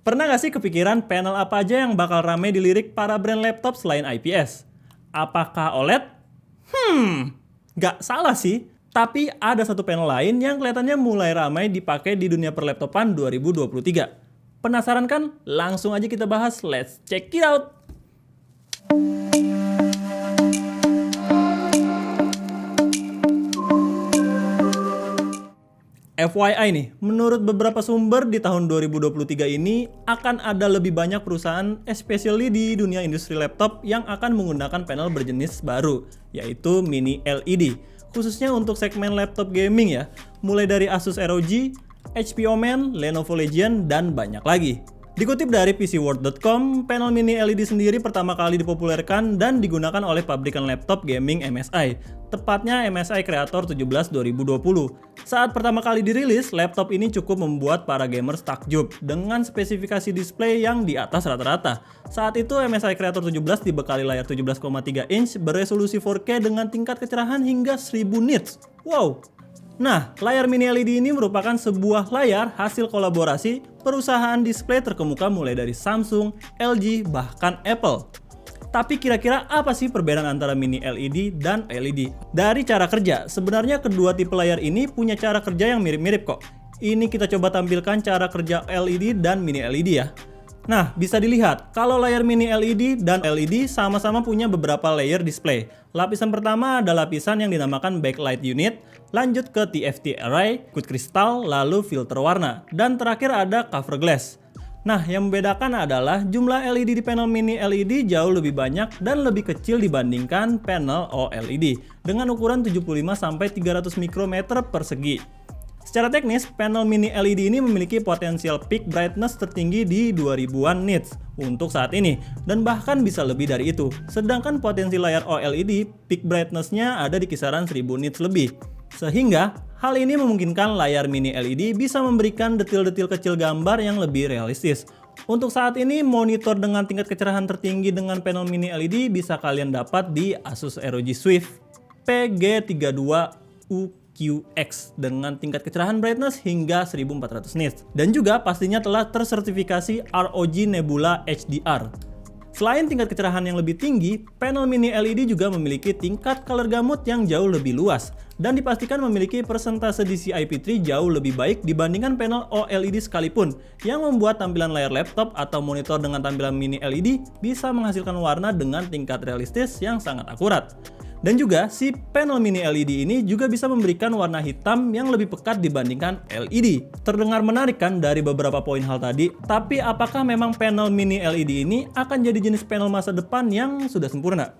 Pernah nggak sih kepikiran panel apa aja yang bakal rame dilirik para brand laptop selain IPS? Apakah OLED? Nggak salah sih. Tapi ada satu panel lain yang kelihatannya mulai ramai dipakai di dunia perlaptopan 2023. Penasaran kan? Langsung aja kita bahas, let's check it out! FYI nih, menurut beberapa sumber di tahun 2023 ini akan ada lebih banyak perusahaan, especially di dunia industri laptop yang akan menggunakan panel berjenis baru, yaitu Mini LED, khususnya untuk segmen laptop gaming ya, mulai dari Asus ROG, HP Omen, Lenovo Legion, dan banyak lagi. Dikutip dari PCWorld.com, panel Mini LED sendiri pertama kali dipopulerkan dan digunakan oleh pabrikan laptop gaming MSI, tepatnya MSI Creator 17 2020. Saat pertama kali dirilis, laptop ini cukup membuat para gamers takjub dengan spesifikasi display yang di atas rata-rata. Saat itu MSI Creator 17 dibekali layar 17,3 inch beresolusi 4K dengan tingkat kecerahan hingga 1000 nits. Wow! Nah, layar Mini LED ini merupakan sebuah layar hasil kolaborasi perusahaan display terkemuka mulai dari Samsung, LG, bahkan Apple. Tapi kira-kira apa sih perbedaan antara Mini LED dan LED? Dari cara kerja, sebenarnya kedua tipe layar ini punya cara kerja yang mirip-mirip kok. Ini kita coba tampilkan cara kerja LED dan Mini LED ya. Nah, bisa dilihat, kalau layar Mini LED dan LED sama-sama punya beberapa layer display. Lapisan pertama ada lapisan yang dinamakan backlight unit, lanjut ke TFT array, quick crystal, lalu filter warna, dan terakhir ada cover glass. Nah, yang membedakan adalah jumlah LED di panel Mini LED jauh lebih banyak dan lebih kecil dibandingkan panel OLED dengan ukuran 75-300 mikrometer persegi. Secara teknis, panel Mini LED ini memiliki potensial peak brightness tertinggi di 2000-an nits untuk saat ini, dan bahkan bisa lebih dari itu. Sedangkan potensi layar OLED, peak brightness-nya ada di kisaran 1000 nits lebih. Sehingga, hal ini memungkinkan layar Mini LED bisa memberikan detil-detil kecil gambar yang lebih realistis. Untuk saat ini, monitor dengan tingkat kecerahan tertinggi dengan panel Mini LED bisa kalian dapat di Asus ROG Swift PG32UQX dengan tingkat kecerahan brightness hingga 1400 nits. Dan juga pastinya telah tersertifikasi ROG Nebula HDR. Selain tingkat kecerahan yang lebih tinggi, panel Mini LED juga memiliki tingkat color gamut yang jauh lebih luas dan dipastikan memiliki persentase DCI-P3 jauh lebih baik dibandingkan panel OLED sekalipun, yang membuat tampilan layar laptop atau monitor dengan tampilan Mini LED bisa menghasilkan warna dengan tingkat realistis yang sangat akurat. Dan juga si panel Mini LED ini juga bisa memberikan warna hitam yang lebih pekat dibandingkan LED. Terdengar menarik kan dari beberapa poin hal tadi, tapi apakah memang panel Mini LED ini akan jadi jenis panel masa depan yang sudah sempurna?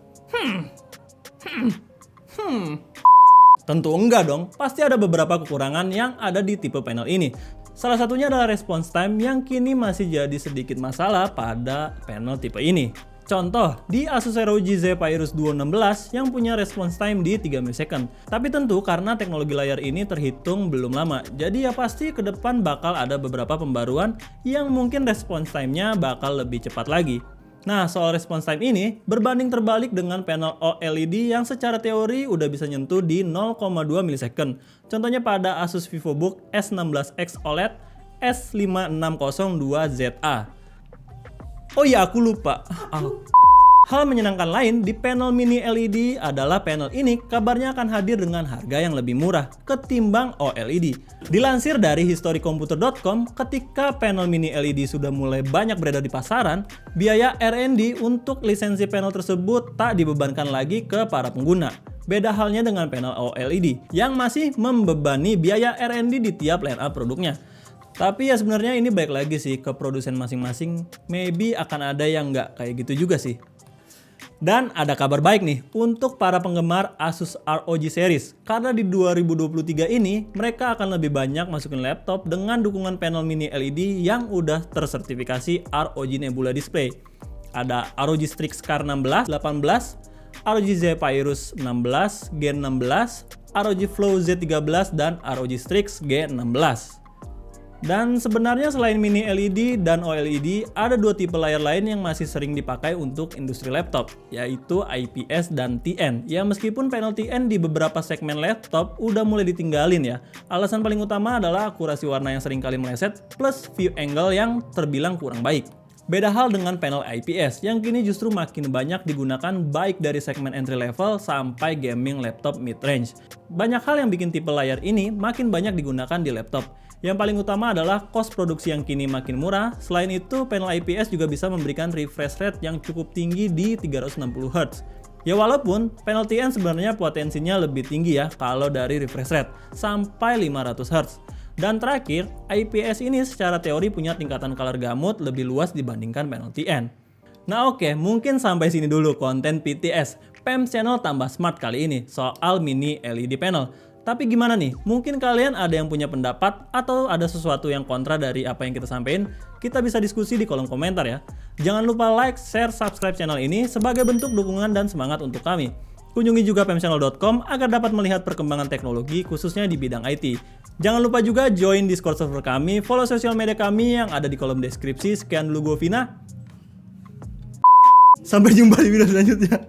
Tentu enggak dong, pasti ada beberapa kekurangan yang ada di tipe panel ini. Salah satunya adalah response time yang kini masih jadi sedikit masalah pada panel tipe ini. Contoh, di Asus ROG Zephyrus Duo 16 yang punya response time di 3 millisecond. Tapi tentu karena teknologi layar ini terhitung belum lama, jadi ya pasti ke depan bakal ada beberapa pembaruan yang mungkin response time-nya bakal lebih cepat lagi. Nah, soal response time ini berbanding terbalik dengan panel OLED yang secara teori udah bisa nyentuh di 0,2 millisecond. Contohnya pada Asus VivoBook S16X OLED S5602ZA. Oh iya, aku lupa. Hal menyenangkan lain di panel Mini LED adalah panel ini kabarnya akan hadir dengan harga yang lebih murah ketimbang OLED. Dilansir dari historycomputer.com, ketika panel Mini LED sudah mulai banyak beredar di pasaran, biaya R&D untuk lisensi panel tersebut tak dibebankan lagi ke para pengguna. Beda halnya dengan panel OLED yang masih membebani biaya R&D di tiap line-up produknya. Tapi ya sebenarnya ini balik lagi sih ke produsen masing-masing, maybe akan ada yang nggak kayak gitu juga sih. Dan ada kabar baik nih untuk para penggemar Asus ROG series, karena di 2023 ini mereka akan lebih banyak masukin laptop dengan dukungan panel Mini LED yang udah tersertifikasi ROG Nebula Display. Ada ROG Strix Car 16, 18, ROG Zephyrus 16, Gen 16, ROG Flow Z13, dan ROG Strix G16. Dan sebenarnya selain mini LED dan OLED, ada dua tipe layar lain yang masih sering dipakai untuk industri laptop, yaitu IPS dan TN. Ya meskipun panel TN di beberapa segmen laptop udah mulai ditinggalin ya. Alasan paling utama adalah akurasi warna yang sering kali meleset plus view angle yang terbilang kurang baik. Beda hal dengan panel IPS yang kini justru makin banyak digunakan baik dari segmen entry level sampai gaming laptop mid-range. Banyak hal yang bikin tipe layar ini makin banyak digunakan di laptop. Yang paling utama adalah cost produksi yang kini makin murah. Selain itu, panel IPS juga bisa memberikan refresh rate yang cukup tinggi di 360 Hz. Ya walaupun panel TN sebenarnya potensinya lebih tinggi ya kalau dari refresh rate sampai 500 Hz. Dan terakhir, IPS ini secara teori punya tingkatan color gamut lebih luas dibandingkan panel TN. Nah oke, mungkin sampai sini dulu konten PTS, PEM Channel tambah smart kali ini soal mini LED panel. Tapi gimana nih? Mungkin kalian ada yang punya pendapat atau ada sesuatu yang kontra dari apa yang kita sampaikan? Kita bisa diskusi di kolom komentar ya. Jangan lupa like, share, subscribe channel ini sebagai bentuk dukungan dan semangat untuk kami. Kunjungi juga pemchannel.com agar dapat melihat perkembangan teknologi khususnya di bidang IT. Jangan lupa juga join Discord server kami, follow sosial media kami yang ada di kolom deskripsi. Sekian dulu gue Vina. Sampai jumpa di video selanjutnya.